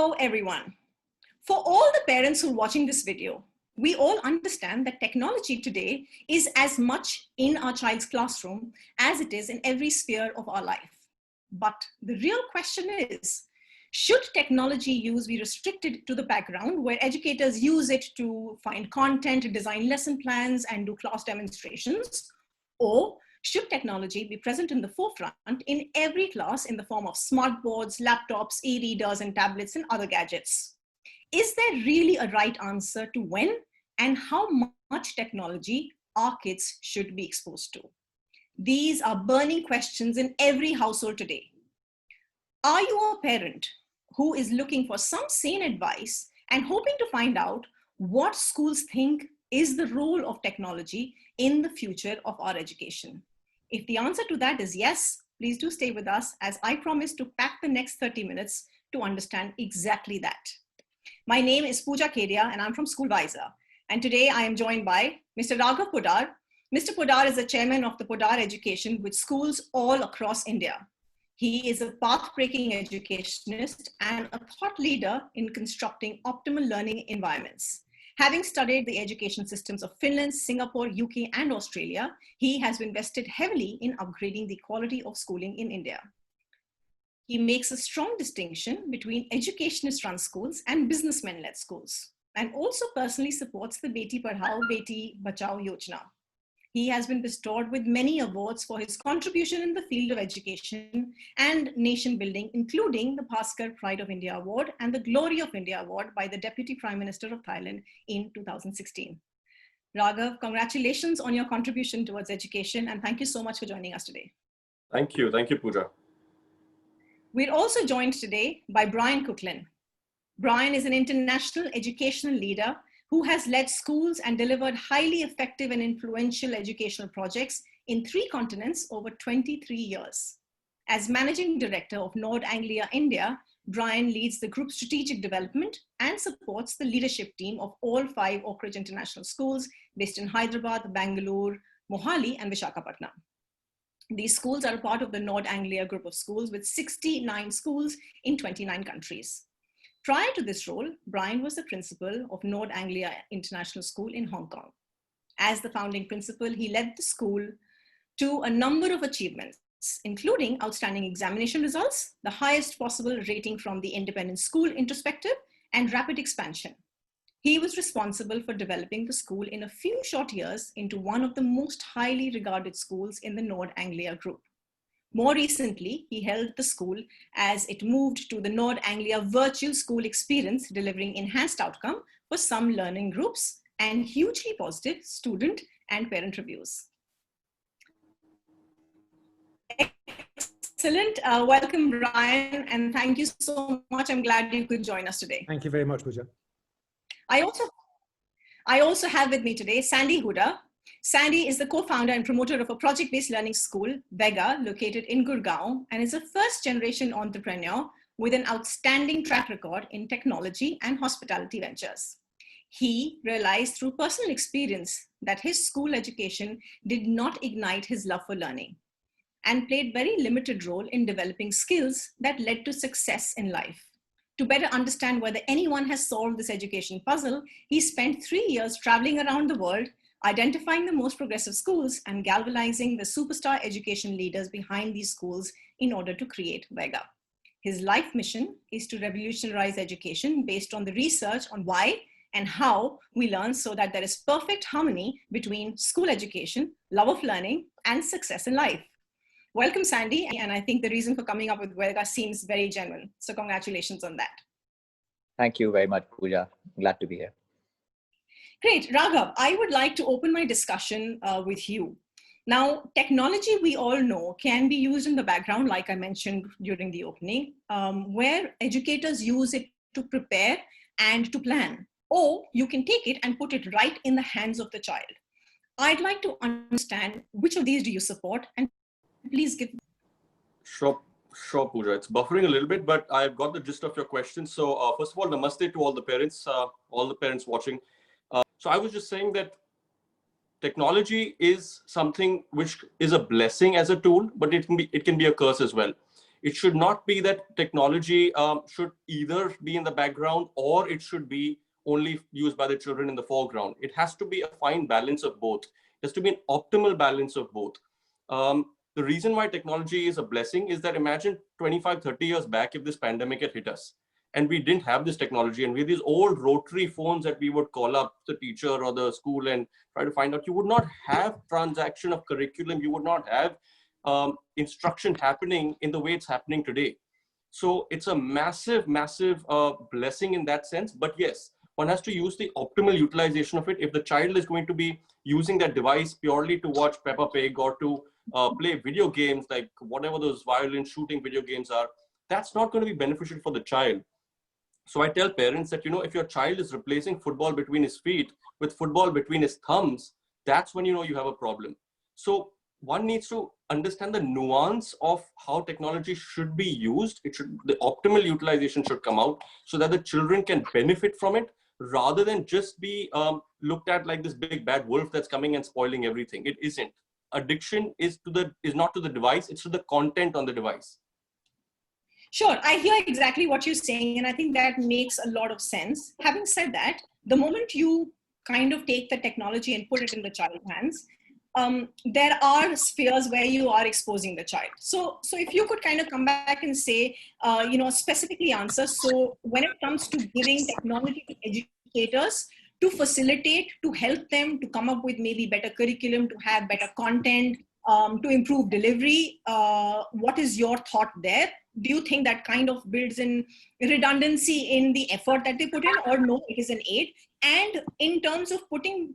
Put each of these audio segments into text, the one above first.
Hello, everyone. For all the parents who are watching this video, we all understand that technology today is as much in our child's classroom as it is in every sphere of our life. But the real question is, should technology use be restricted to the background where educators use it to find content, design lesson plans, and do class demonstrations? Or should technology be present in the forefront in every class in the form of smart boards, laptops, e-readers, and tablets and other gadgets? Is there really a right answer to when and how much technology our kids should be exposed to? These are burning questions in every household today. Are you a parent who is looking for some sane advice and hoping to find out what schools think is the role of technology in the future of our education? If the answer to that is yes, please do stay with us, as I promise to pack the next 30 minutes to understand exactly that. My name is Pooja Kedia and I'm from SchoolWiser. And today I am joined by Mr. Raghav Podar. Mr. Podar is the chairman of the Podar Education with schools all across India. He is a path-breaking educationist and a thought leader in constructing optimal learning environments. Having studied the education systems of Finland, Singapore, UK, and Australia, he has invested heavily in upgrading the quality of schooling in India. He makes a strong distinction between educationist-run schools and businessmen-led schools, and also personally supports the Beti Padhao, Beti Bachao Yojana. He has been bestowed with many awards for his contribution in the field of education and nation building, including the Bhaskar Pride of India Award and the Glory of India Award by the Deputy Prime Minister of Thailand in 2016. Raghav, congratulations on your contribution towards education, and thank you so much for joining us today. Thank you, Pooja. We're also joined today by Brian Cooklin. Brian is an international educational leader who has led schools and delivered highly effective and influential educational projects in 3 continents over 23 years. As Managing Director of Nord Anglia India, Brian leads the group's strategic development and supports the leadership team of all 5 Oak Ridge International Schools based in Hyderabad, Bangalore, Mohali, and Visakhapatnam. These schools are a part of the Nord Anglia group of schools with 69 schools in 29 countries. Prior to this role, Brian was the principal of Nord Anglia International School in Hong Kong. As the founding principal, he led the school to a number of achievements, including outstanding examination results, the highest possible rating from the Independent School Introspective, and rapid expansion. He was responsible for developing the school in a few short years into one of the most highly regarded schools in the Nord Anglia group. More recently, he held the school as it moved to the Nord Anglia Virtual School Experience, delivering enhanced outcome for some learning groups and hugely positive student and parent reviews. Excellent. Welcome, Brian, and thank you so much. I'm glad you could join us today. Thank you very much, Pooja. I also have with me today Sandy Huda. Sandy is the co-founder and promoter of a project-based learning school, Vega, located in Gurgaon, and is a first-generation entrepreneur with an outstanding track record in technology and hospitality ventures. He realized through personal experience that his school education did not ignite his love for learning and played very limited role in developing skills that led to success in life. To better understand whether anyone has solved this education puzzle, he spent 3 years traveling around the world, identifying the most progressive schools and galvanizing the superstar education leaders behind these schools in order to create Vega. His life mission is to revolutionize education based on the research on why and how we learn so that there is perfect harmony between school education, love of learning, and success in life. Welcome, Sandy, and I think the reason for coming up with Vega seems very genuine. So congratulations on that. Thank you very much, Pooja. Glad to be here. Great. Raghav, I would like to open my discussion with you. Now, technology, we all know, can be used in the background, like I mentioned during the opening, where educators use it to prepare and to plan, or you can take it and put it right in the hands of the child. I'd like to understand which of these do you support, and please give. Sure, Pooja. It's buffering a little bit, but I've got the gist of your question. So first of all, namaste to all the parents watching. So I was just saying that technology is something which is a blessing as a tool, but it can be a curse as well. It should not be that technology should either be in the background or it should be only used by the children in the foreground. It has to be a fine balance of both. It has to be an optimal balance of both. The reason why technology is a blessing is that imagine 25, 30 years back, if this pandemic had hit us and we didn't have this technology and we had these old rotary phones that we would call up the teacher or the school and try to find out, you would not have transaction of curriculum. You would not have instruction happening in the way it's happening today. So it's a massive, massive blessing in that sense. But yes, one has to use the optimal utilization of it. If the child is going to be using that device purely to watch Peppa Pig or to play video games, like whatever those violent shooting video games are, that's not going to be beneficial for the child. So I tell parents that, if your child is replacing football between his feet with football between his thumbs, that's when you have a problem. So one needs to understand the nuance of how technology should be used. The optimal utilization should come out so that the children can benefit from it, rather than just be looked at like this big bad wolf that's coming and spoiling everything. It isn't. Addiction is not to the device, it's to the content on the device. Sure, I hear exactly what you're saying, and I think that makes a lot of sense. Having said that, the moment you kind of take the technology and put it in the child's hands, there are spheres where you are exposing the child. So if you could kind of come back and say, specifically answer. So when it comes to giving technology to educators to facilitate, to help them to come up with maybe better curriculum, to have better content, to improve delivery, what is your thought there? Do you think that kind of builds in redundancy in the effort that they put in, or no, it is an aid? And in terms of putting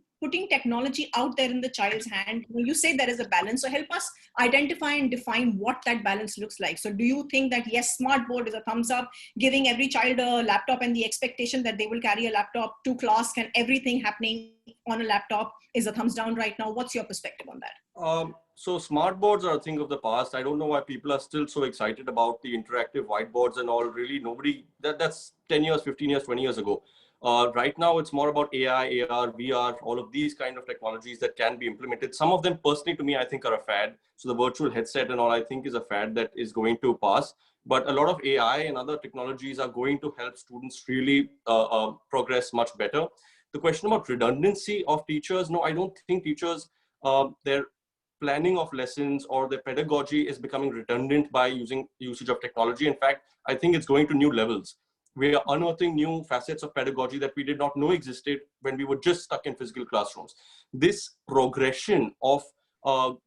technology out there in the child's hand, you say there is a balance. So help us identify and define what that balance looks like. So do you think that yes, smart board is a thumbs up, giving every child a laptop and the expectation that they will carry a laptop to class and everything happening on a laptop is a thumbs down right now? What's your perspective on that? So smart boards are a thing of the past. I don't know why people are still so excited about the interactive whiteboards and all. Really, that's 10 years, 15 years, 20 years ago. Right now, it's more about AI, AR, VR, all of these kind of technologies that can be implemented. Some of them, personally, to me, I think are a fad. So the virtual headset and all, I think, is a fad that is going to pass. But a lot of AI and other technologies are going to help students really progress much better. The question about redundancy of teachers, no, I don't think teachers, their planning of lessons or their pedagogy is becoming redundant by usage of technology. In fact, I think it's going to new levels. We are unearthing new facets of pedagogy that we did not know existed when we were just stuck in physical classrooms. This progression of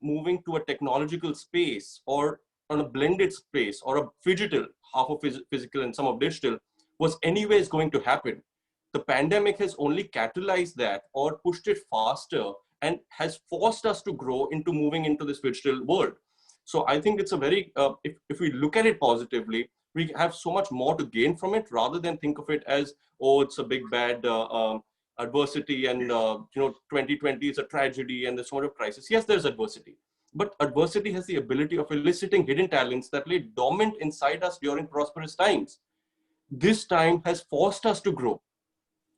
moving to a technological space or on a blended space or a phygital, half of physical and some of digital, was anyways going to happen. The pandemic has only catalyzed that or pushed it faster and has forced us to grow into moving into this digital world. So I think it's a very, if we look at it positively, we have so much more to gain from it rather than think of it as, oh, it's a big bad adversity and 2020 is a tragedy and there's so much of crisis. Yes, there's adversity, but adversity has the ability of eliciting hidden talents that lay dormant inside us during prosperous times. This time has forced us to grow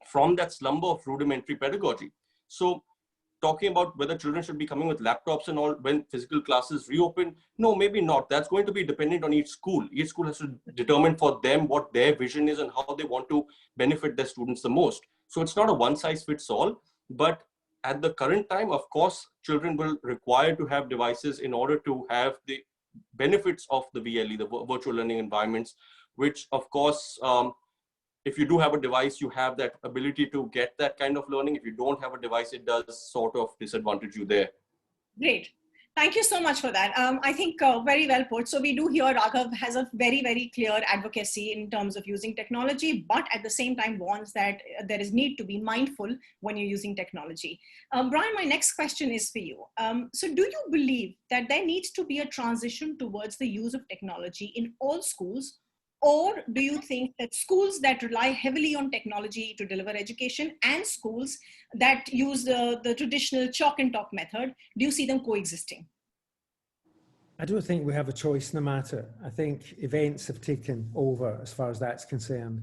from that slumber of rudimentary pedagogy. So talking about whether children should be coming with laptops and all when physical classes reopen, no, maybe not. That's going to be dependent on each school. Each school has to determine for them what their vision is and how they want to benefit their students the most. So it's not a one size fits all, but at the current time, of course, children will require to have devices in order to have the benefits of the VLE, the virtual learning environments, which of course, if you do have a device, you have that ability to get that kind of learning. If you don't have a device, it does sort of disadvantage you there. Great. Thank you so much for that. I think very well put. So we do hear Raghav has a very, very clear advocacy in terms of using technology, but at the same time warns that there is need to be mindful when you're using technology. Brian, my next question is for you. So do you believe that there needs to be a transition towards the use of technology in all schools? Or do you think that schools that rely heavily on technology to deliver education and schools that use the traditional chalk and talk method, do you see them coexisting? I don't think we have a choice in the matter. I think events have taken over as far as that's concerned.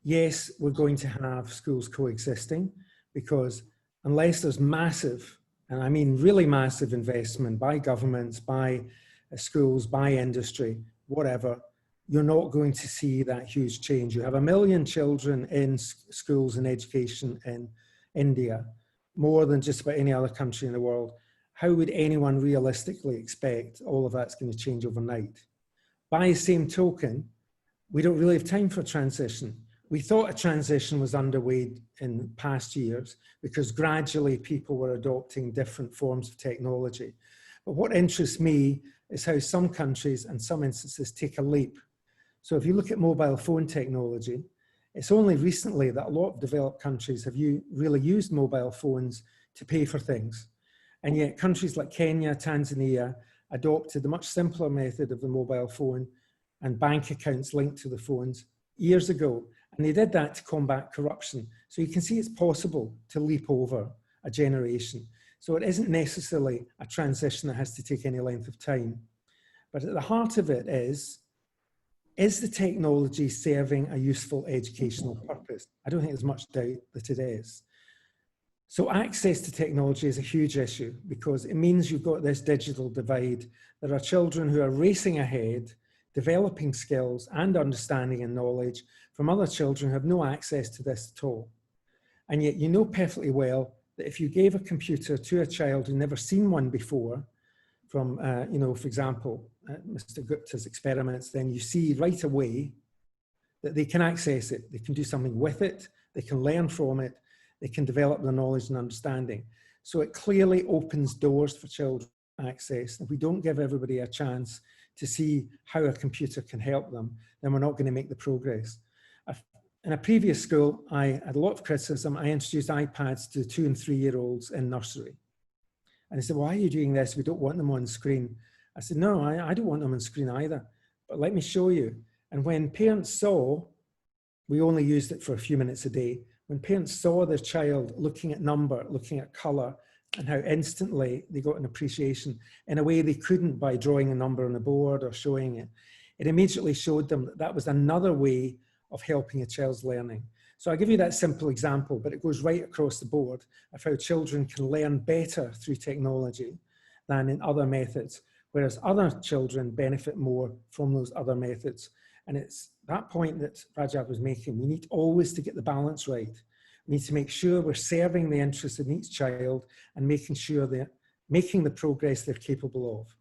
Yes, we're going to have schools coexisting because unless there's massive, and I mean really massive investment by governments, by schools, by industry, whatever, you're not going to see that huge change. You have 1 million children in schools and education in India, more than just about any other country in the world. How would anyone realistically expect all of that's going to change overnight? By the same token, we don't really have time for transition. We thought a transition was underway in past years because gradually people were adopting different forms of technology. But what interests me is how some countries and some instances take a leap. So if you look at mobile phone technology, it's only recently that a lot of developed countries have really used mobile phones to pay for things. And yet countries like Kenya, Tanzania adopted a much simpler method of the mobile phone and bank accounts linked to the phones years ago. And they did that to combat corruption. So you can see it's possible to leap over a generation. So it isn't necessarily a transition that has to take any length of time. But at the heart of it is the technology serving a useful educational purpose? I don't think there's much doubt that it is. So access to technology is a huge issue because it means you've got this digital divide. There are children who are racing ahead, developing skills and understanding and knowledge from other children who have no access to this at all. And yet you know perfectly well that if you gave a computer to a child who'd never seen one before, from, you know, for example, Mr. Gupta's experiments, then you see right away that they can access it, they can do something with it, they can learn from it, they can develop their knowledge and understanding. So it clearly opens doors for children to access. If we don't give everybody a chance to see how a computer can help them, then we're not going to make the progress. In a previous school, I had a lot of criticism. I introduced iPads to 2- and 3-year-olds in nursery. And they said, why are you doing this? We don't want them on screen. I said, no, I don't want them on screen either, but let me show you. And when parents saw, we only used it for a few minutes a day, when parents saw their child looking at number, looking at color, and how instantly they got an appreciation in a way they couldn't by drawing a number on a board or showing it, it immediately showed them that that was another way of helping a child's learning. So I give you that simple example, but it goes right across the board of how children can learn better through technology than in other methods, whereas other children benefit more from those other methods. And it's that point that Rajab was making. We need always to get the balance right. We need to make sure we're serving the interests of each child and making sure they're making the progress they're capable of.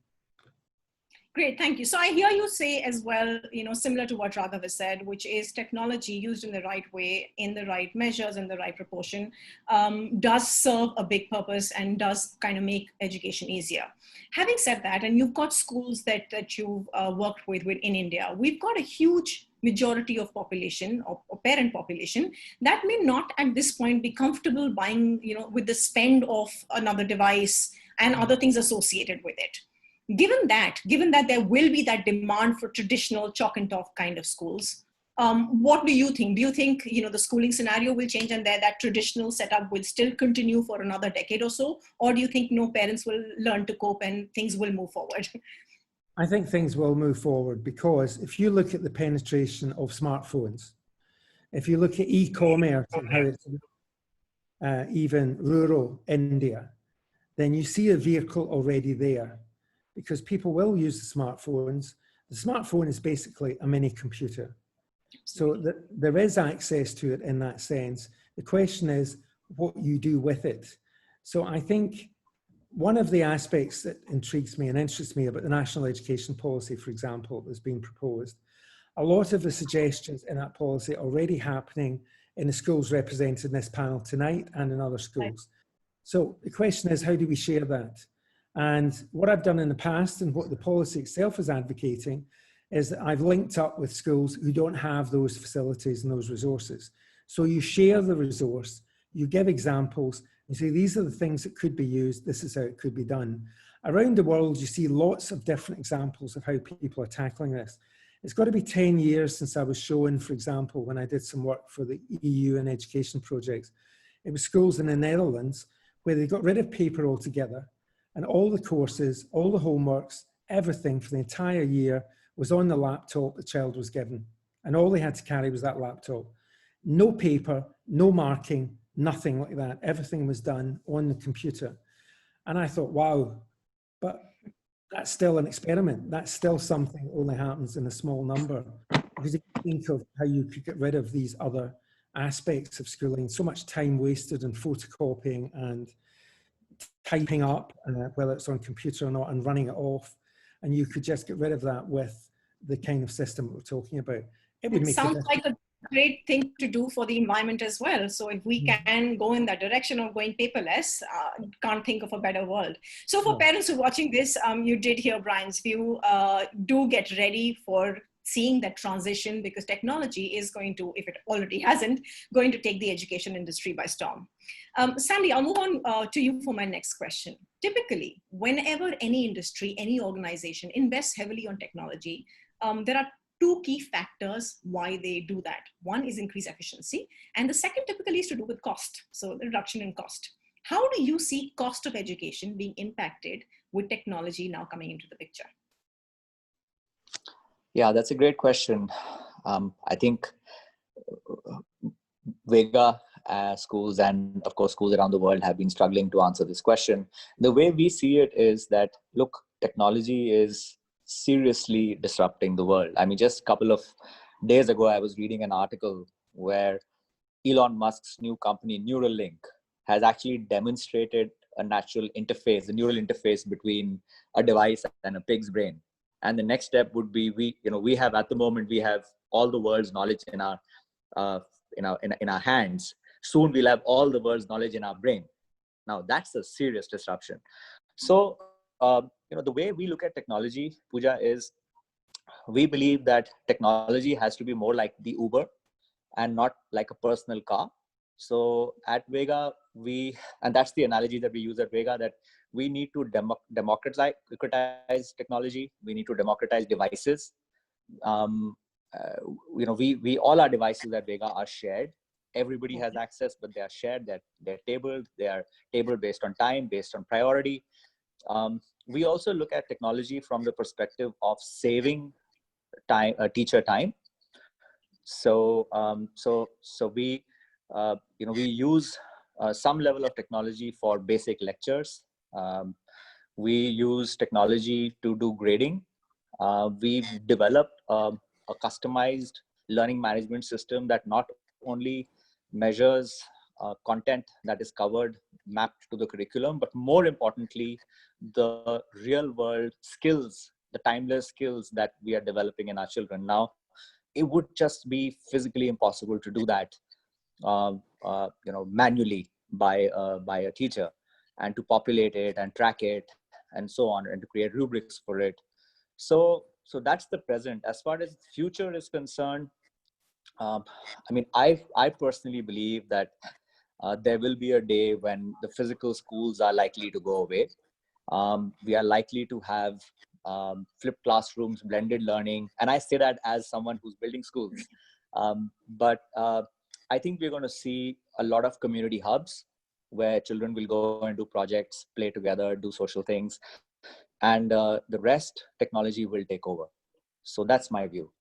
Great, thank you. So I hear you say as well, you know, similar to what Raghav has said, which is technology used in the right way, in the right measures, in the right proportion, does serve a big purpose and does kind of make education easier. Having said that, and you've got schools that you've worked with in India, we've got a huge majority of population or parent population that may not at this point be comfortable buying, you know, with the spend of another device and other things associated with it. Given that there will be that demand for traditional chalk and talk kind of schools, what do you think? Do you think, you know, the schooling scenario will change and that traditional setup will still continue for another decade or so? Or do you think no, parents will learn to cope and things will move forward? I think things will move forward because if you look at the penetration of smartphones, if you look at e-commerce and how it's even rural India, then you see a vehicle already there. Because people will use the smartphones. The smartphone is basically a mini computer. So there is access to it in that sense. The question is what you do with it. So I think one of the aspects that intrigues me and interests me about the national education policy, for example, that's been proposed, a lot of the suggestions in that policy are already happening in the schools represented in this panel tonight and in other schools. So the question is, how do we share that? And what I've done in the past and what the policy itself is advocating is that I've linked up with schools who don't have those facilities and those resources. So you share the resource, you give examples, you say, these are the things that could be used, this is how it could be done. Around the world, you see lots of different examples of how people are tackling this. It's got to be 10 years since I was shown, for example, when I did some work for the EU and education projects. It was schools in the Netherlands where they got rid of paper altogether. And all the courses, all the homeworks, everything for the entire year was on the laptop the child was given. And all they had to carry was that laptop. No paper, no marking, nothing like that. Everything was done on the computer. And I thought, wow, but that's still an experiment. That's still something that only happens in a small number. Because if you think of how you could get rid of these other aspects of schooling, so much time wasted in photocopying and typing up, whether it's on computer or not, and running it off, and you could just get rid of that with the kind of system that we're talking about. It would make sounds like a great thing to do for the environment as well. So if we can go in that direction of going paperless, can't think of a better world. So for parents who are watching this, you did hear Brian's view. Do get ready for seeing that transition, because technology is going to, if it already hasn't, going to take the education industry by storm. Sandy, I'll move on to you for my next question. Typically, whenever any industry, any organization invests heavily on technology, there are two key factors why they do that. One is increased efficiency, and the second typically is to do with cost, so the reduction in cost. How do you see cost of education being impacted with technology now coming into the picture? Yeah, that's a great question. I think Vega schools and of course schools around the world have been struggling to answer this question. The way we see it is that, look, technology is seriously disrupting the world. I mean, just a couple of days ago, I was reading an article where Elon Musk's new company, Neuralink, has actually demonstrated a natural interface, a neural interface between a device and a pig's brain. And the next step would be, we have at the moment, we have all the world's knowledge in our hands. Soon we'll have all the world's knowledge in our brain. Now that's a serious disruption. So, the way we look at technology, Pooja, is we believe that technology has to be more like the Uber and not like a personal car. So at Vega, and that's the analogy that we use at Vega, that we need to democratize technology. We need to democratize devices. We all our devices at Vega are shared. Everybody has access, but they are shared. They're tabled. They are tabled based on time, based on priority. We also look at technology from the perspective of saving time, teacher time. So we use some level of technology for basic lectures. We use technology to do grading. We've developed a customized learning management system that not only measures content that is covered, mapped to the curriculum, but more importantly, the real world skills, the timeless skills that we are developing in our children. Now, it would just be physically impossible to do that manually by a teacher, and to populate it and track it and so on, and to create rubrics for it. So that's the present. As far as the future is concerned, I personally believe that there will be a day when the physical schools are likely to go away. We are likely to have flipped classrooms, blended learning. And I say that as someone who's building schools. But I think we're going to see a lot of community hubs where children will go and do projects, play together, do social things. And the rest, technology will take over. So that's my view.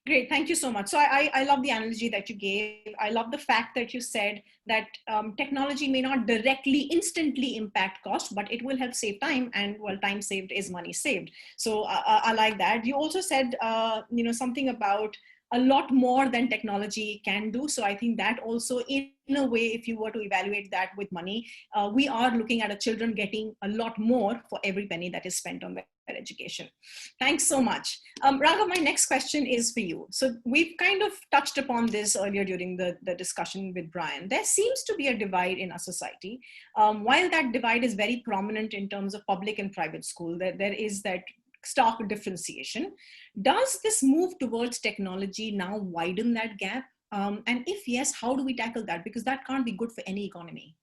Great, thank you so much. So I love the analogy that you gave. I love the fact that you said that technology may not directly, instantly impact cost, but it will help save time, and well, time saved is money saved. So I like that. You also said, something about a lot more than technology can do. So I think that also, in a way, if you were to evaluate that with money, we are looking at a children getting a lot more for every penny that is spent on their education. Thanks so much. Raghav, my next question is for you. So we've kind of touched upon this earlier during the discussion with Brian. There seems to be a divide in our society. While that divide is very prominent in terms of public and private school, there is that stark differentiation. Does this move towards technology now widen that gap? And if yes, how do we tackle that? Because that can't be good for any economy.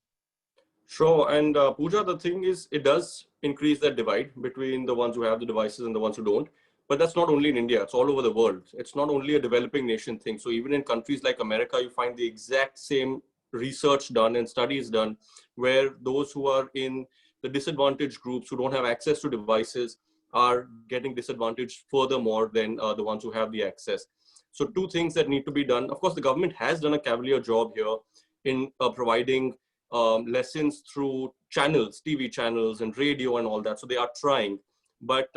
Sure. And Pooja, the thing is, it does increase that divide between the ones who have the devices and the ones who don't. But that's not only in India, it's all over the world. It's not only a developing nation thing. So even in countries like America, you find the exact same research done and studies done, where those who are in the disadvantaged groups who don't have access to devices are getting disadvantaged furthermore than the ones who have the access. So two things that need to be done. Of course, the government has done a cavalier job here in providing lessons through channels, TV channels and radio and all that. So they are trying. but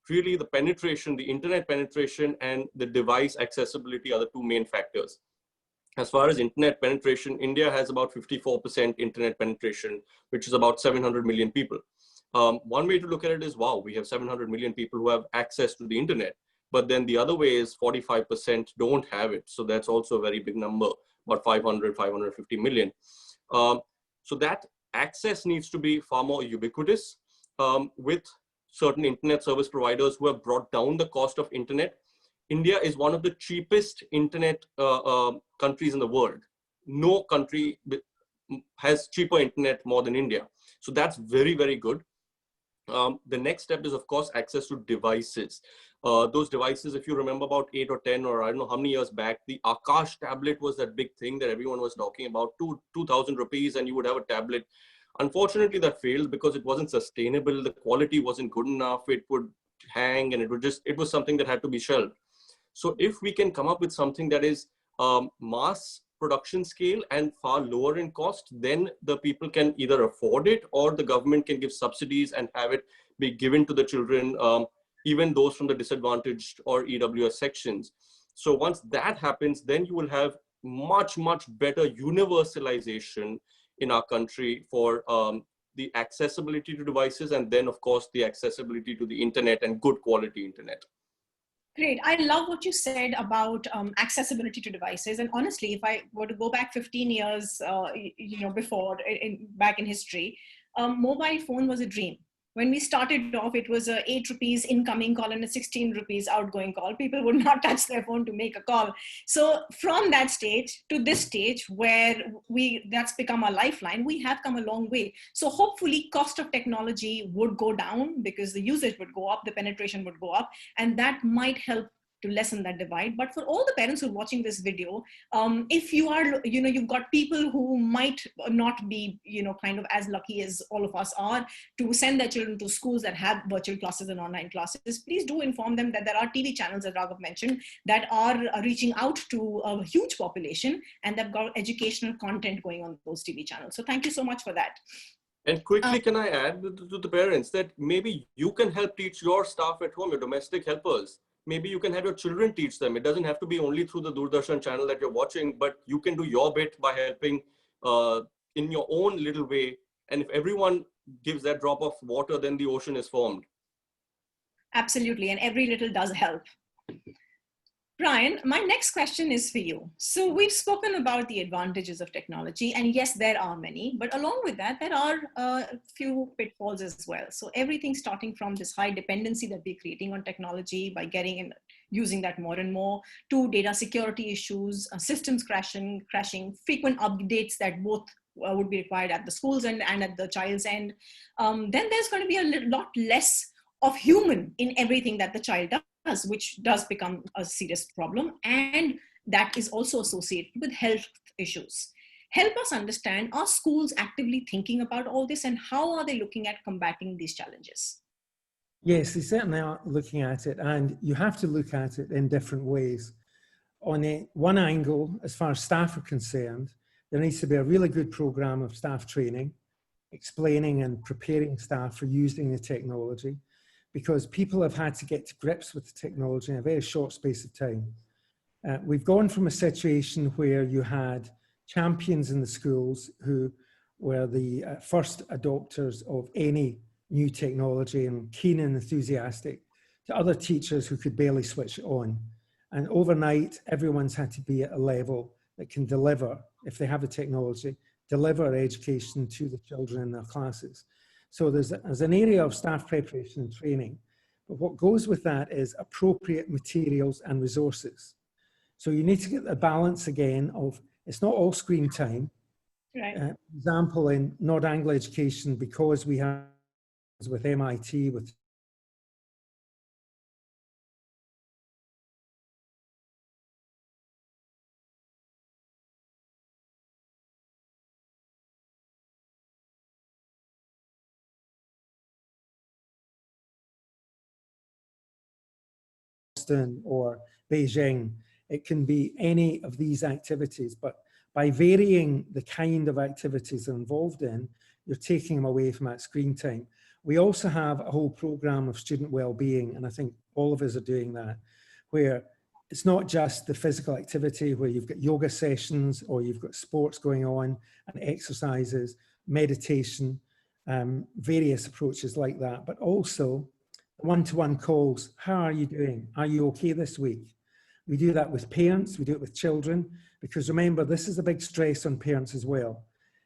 really the penetration, the internet penetration and the device accessibility are the two main factors. As far as internet penetration, India has about 54% internet penetration, which is about 700 million people. One way to look at it is, wow, we have 700 million people who have access to the internet. But then the other way is 45% don't have it. So that's also a very big number, about 550 million. So that access needs to be far more ubiquitous with certain internet service providers who have brought down the cost of internet. India is one of the cheapest internet countries in the world. No country has cheaper internet more than India. So that's very, very good. The next step is, of course, access to devices. Those devices, if you remember about 8 or 10 or I don't know how many years back, the Akash tablet was that big thing that everyone was talking about, 2,000 rupees and you would have a tablet. Unfortunately, that failed because it wasn't sustainable. The quality wasn't good enough. It would hang and it was something that had to be shelved. So if we can come up with something that is mass production scale and far lower in cost, then the people can either afford it or the government can give subsidies and have it be given to the children, even those from the disadvantaged or EWS sections. So once that happens, then you will have much, much better universalization in our country for the accessibility to devices, and then of course the accessibility to the internet and good quality internet. Great. I love what you said about accessibility to devices. And honestly, if I were to go back 15 years, before, back in history, mobile phone was a dream. When we started off, it was a 8 rupees incoming call and a 16 rupees outgoing call. People would not touch their phone to make a call. So from that stage to this stage where that's become a lifeline, we have come a long way. So hopefully cost of technology would go down because the usage would go up, the penetration would go up, and that might help to lessen that divide. But for all the parents who are watching this video, if you are, you've got people who might not be, kind of as lucky as all of us are to send their children to schools that have virtual classes and online classes, please do inform them that there are TV channels, as Raghav mentioned, that are reaching out to a huge population and they've got educational content going on those TV channels. So thank you so much for that. And quickly, can I add to the parents that maybe you can help teach your staff at home, your domestic helpers. Maybe you can have your children teach them. It doesn't have to be only through the Doordarshan channel that you're watching, but you can do your bit by helping in your own little way. And if everyone gives that drop of water, then the ocean is formed. Absolutely. And every little does help. Brian, my next question is for you. So we've spoken about the advantages of technology, and yes, there are many, but along with that, there are a few pitfalls as well. So everything starting from this high dependency that we're creating on technology by getting in, using that more and more, to data security issues, systems crashing, frequent updates that both would be required at the schools and at the child's end. Then there's going to be a lot less of human in everything that the child does, which does become a serious problem. And that is also associated with health issues. Help us understand, are schools actively thinking about all this and how are they looking at combating these challenges? Yes, they certainly are looking at it, and you have to look at it in different ways. On one angle, as far as staff are concerned, there needs to be a really good program of staff training, explaining and preparing staff for using the technology, because people have had to get to grips with the technology in a very short space of time. We've gone from a situation where you had champions in the schools who were the first adopters of any new technology and keen and enthusiastic, to other teachers who could barely switch it on. And overnight, everyone's had to be at a level that can deliver, if they have the technology, deliver education to the children in their classes. So there's an area of staff preparation and training, but what goes with that is appropriate materials and resources. So you need to get the balance again of, it's not all screen time. Right. For example, in Nord Anglo education, because we have with MIT, with or Beijing, it can be any of these activities, but by varying the kind of activities they're involved in, you're taking them away from that screen time. We also have a whole program of student well-being, and I think all of us are doing that, where it's not just the physical activity where you've got yoga sessions or you've got sports going on and exercises, meditation, various approaches like that, but also one-to-one calls. How are you doing? Are you okay this week? We do that with parents, we do it with children, because remember, this is a big stress on parents as well.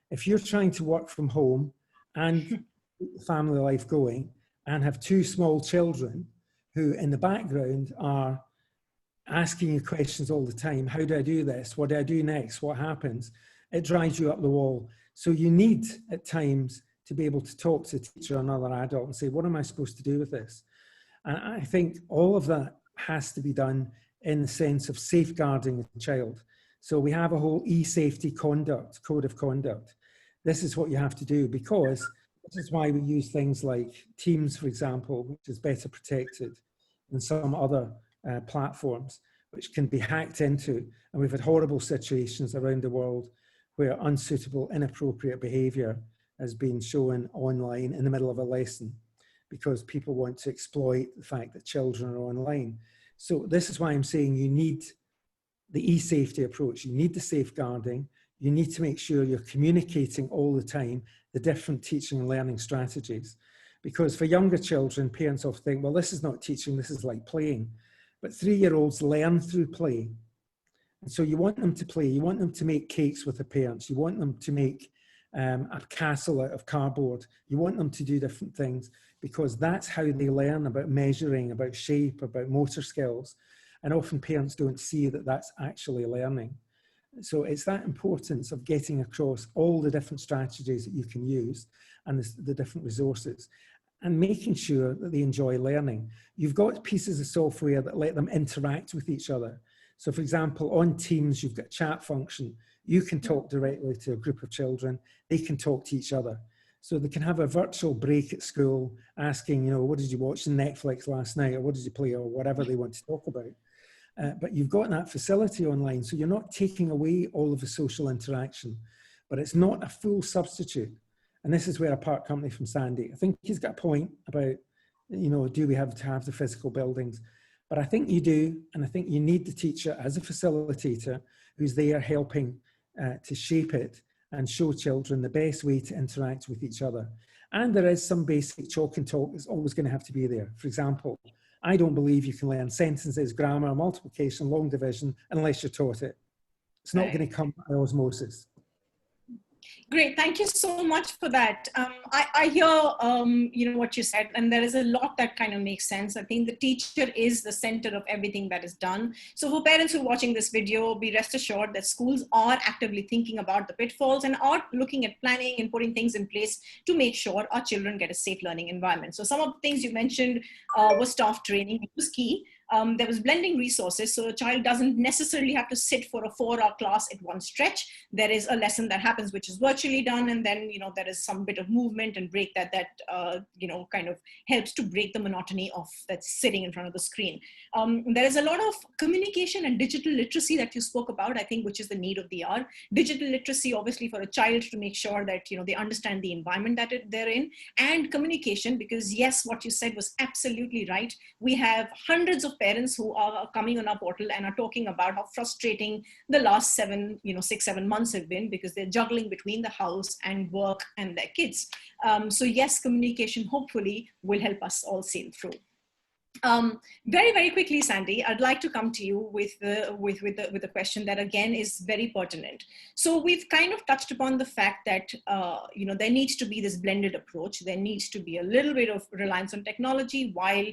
If you're trying to work from home and keep the family life going and have two small children who in the background are asking you questions all the time, how do I do this? What do I do next? What happens? It drives you up the wall. So you need at times to be able to talk to a teacher or another adult and say, what am I supposed to do with this? And I think all of that has to be done in the sense of safeguarding a child. So we have a whole e-safety conduct, code of conduct. This is what you have to do, because this is why we use things like Teams, for example, which is better protected than some other platforms, which can be hacked into. And we've had horrible situations around the world where unsuitable, inappropriate behavior has been shown online in the middle of a lesson because people want to exploit the fact that children are online. So this is why I'm saying you need the e-safety approach. You need the safeguarding. You need to make sure you're communicating all the time the different teaching and learning strategies. Because for younger children, parents often think, well, this is not teaching, this is like playing. But 3-year-olds learn through play. And so you want them to play. You want them to make cakes with their parents. You want them to make a castle out of cardboard. You want them to do different things, because that's how they learn about measuring, about shape, about motor skills. And often parents don't see that that's actually learning. So it's that importance of getting across all the different strategies that you can use and the different resources, and making sure that they enjoy learning. You've got pieces of software that let them interact with each other. So for example, on Teams, you've got a chat function. You can talk directly to a group of children. They can talk to each other. So they can have a virtual break at school asking, you know, what did you watch on Netflix last night? Or what did you play? Or whatever they want to talk about. But you've got that facility online. So you're not taking away all of the social interaction, but it's not a full substitute. And this is where I part company from Sandy. I think he's got a point about, you know, do we have to have the physical buildings? But I think you do. And I think you need the teacher as a facilitator who's there helping to shape it and show children the best way to interact with each other. And there is some basic chalk and talk that's always going to have to be there. For example, I don't believe you can learn sentences, grammar, multiplication, long division, unless you're taught it. It's not going to come by osmosis. Great, thank you so much for that. I hear you know, what you said, and there is a lot that kind of makes sense. I think the teacher is the center of everything that is done. So for parents who are watching this video, be rest assured that schools are actively thinking about the pitfalls and are looking at planning and putting things in place to make sure our children get a safe learning environment. So some of the things you mentioned was staff training, which was key. There was blending resources, so a child doesn't necessarily have to sit for a 4-hour class at one stretch. There is a lesson that happens which is virtually done, and then, you know, there is some bit of movement and break that you know, kind of helps to break the monotony of that sitting in front of the screen. There is a lot of communication and digital literacy that you spoke about, I think, which is the need of the hour. Digital literacy, obviously, for a child to make sure that, you know, they understand the environment that they're in, and communication, because yes, what you said was absolutely right. We have hundreds of parents who are coming on our portal and are talking about how frustrating the last 6-7 months have been, because they're juggling between the house and work and their kids. So yes, communication hopefully will help us all sail through. Very, very quickly, Sandy, I'd like to come to you with a question that again is very pertinent. So we've kind of touched upon the fact that you know, there needs to be this blended approach. There needs to be a little bit of reliance on technology, while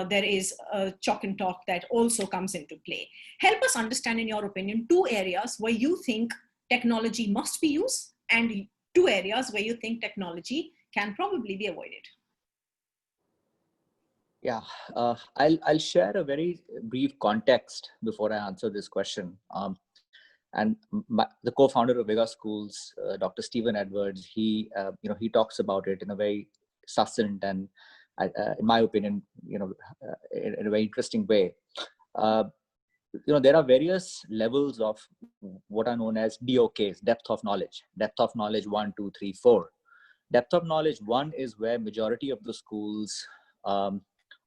there is a chalk and talk that also comes into play. Help us understand, in your opinion, 2 areas where you think technology must be used, and 2 areas where you think technology can probably be avoided. Yeah, I'll share a very brief context before I answer this question. And the co-founder of Vega Schools, Dr. Stephen Edwards, he talks about it in a very succinct and, in my opinion, in a very interesting way. There are various levels of what are known as DOKs, depth of knowledge 1, 2, 3, 4. Depth of knowledge, one, is where majority of the schools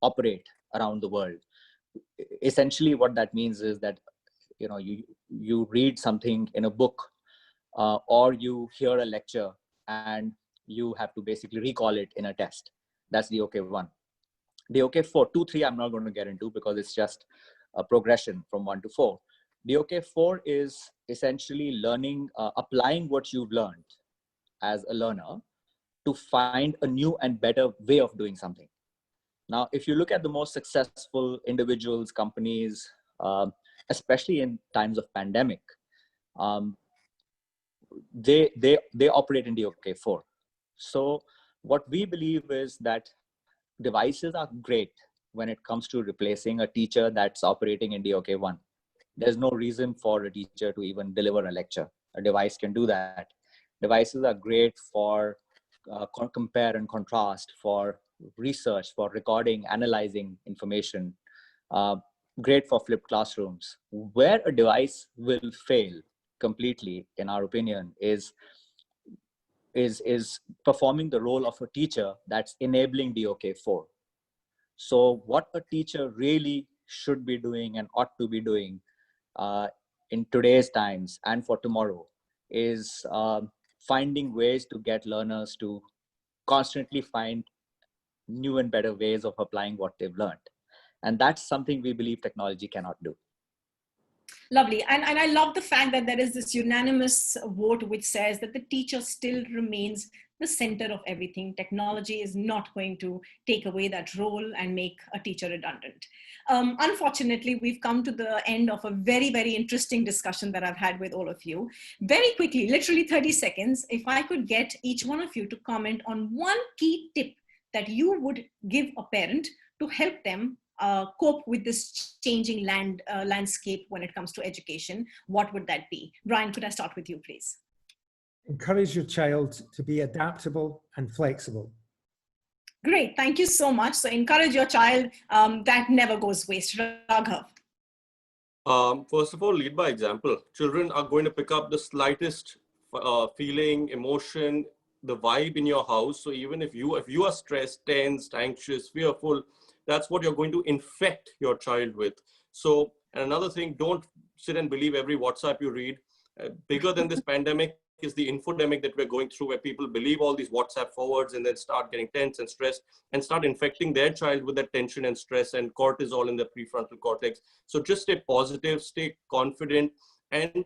operate around the world. Essentially, what that means is that you read something in a book, or you hear a lecture and you have to basically recall it in a test. That's the OK1. The OK4, 2, 3, I'm not going to get into because it's just a progression from 1 to 4. The OK4 is essentially learning, applying what you've learned as a learner to find a new and better way of doing something. Now, if you look at the most successful individuals, companies, especially in times of pandemic, they operate in the OK4. So what we believe is that devices are great when it comes to replacing a teacher that's operating in the OK1. There's no reason for a teacher to even deliver a lecture. A device can do that. Devices are great for compare and contrast, for research, for recording, analyzing information. Great for flipped classrooms. Where a device will fail completely, in our opinion, is performing the role of a teacher that's enabling the OK4. So what a teacher really should be doing and ought to be doing in today's times and for tomorrow is finding ways to get learners to constantly find new and better ways of applying what they've learned. And that's something we believe technology cannot do. Lovely. And I love the fact that there is this unanimous vote which says that the teacher still remains the center of everything. Technology is not going to take away that role and make a teacher redundant. Unfortunately, we've come to the end of a very, very interesting discussion that I've had with all of you. Very quickly, literally 30 seconds, if I could get each one of you to comment on one key tip that you would give a parent to help them cope with this changing landscape when it comes to education, what would that be? Brian, could I start with you, please? Encourage your child to be adaptable and flexible. Great, thank you so much. So encourage your child, that never goes waste. Raghav. First of all, lead by example. Children are going to pick up the slightest feeling, emotion, the vibe in your house. So even if you are stressed, tensed, anxious, fearful, that's what you're going to infect your child with. So, and another thing, don't sit and believe every WhatsApp you read. Bigger than this pandemic is the infodemic that we're going through, where people believe all these WhatsApp forwards and then start getting tense and stressed and start infecting their child with that tension and stress and cortisol in the prefrontal cortex. So just stay positive, stay confident, and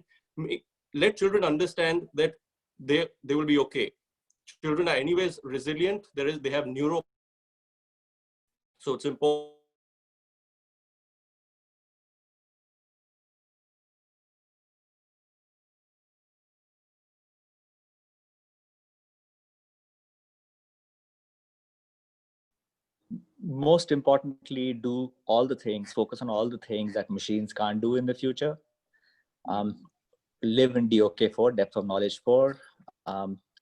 let children understand that they will be okay. Children are anyways resilient. They have neuro. So it's important. Most importantly, do all the things, focus on all the things that machines can't do in the future. Live in DOK4, depth of knowledge 4.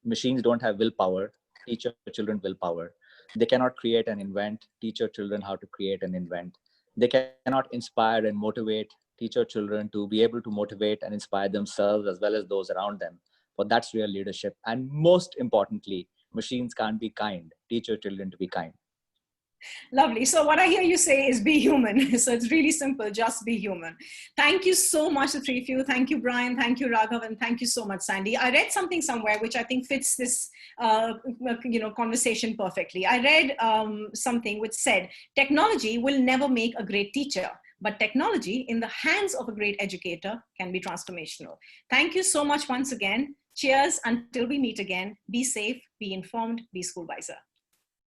Machines don't have willpower. Teach your children willpower. They cannot create and invent. Teach your children how to create and invent. They cannot inspire and motivate. Teach your children to be able to motivate and inspire themselves as well as those around them. But that's real leadership. And most importantly, machines can't be kind. Teach your children to be kind. Lovely. So what I hear you say is be human. So it's really simple, just be human. Thank you so much, the three of you. Thank you, Brian. Thank you, Raghav. And thank you so much, Sandy. I read something somewhere which I think fits this conversation perfectly. I read something which said, technology will never make a great teacher, but technology in the hands of a great educator can be transformational. Thank you so much once again. Cheers until we meet again. Be safe, be informed, be SchoolWiser.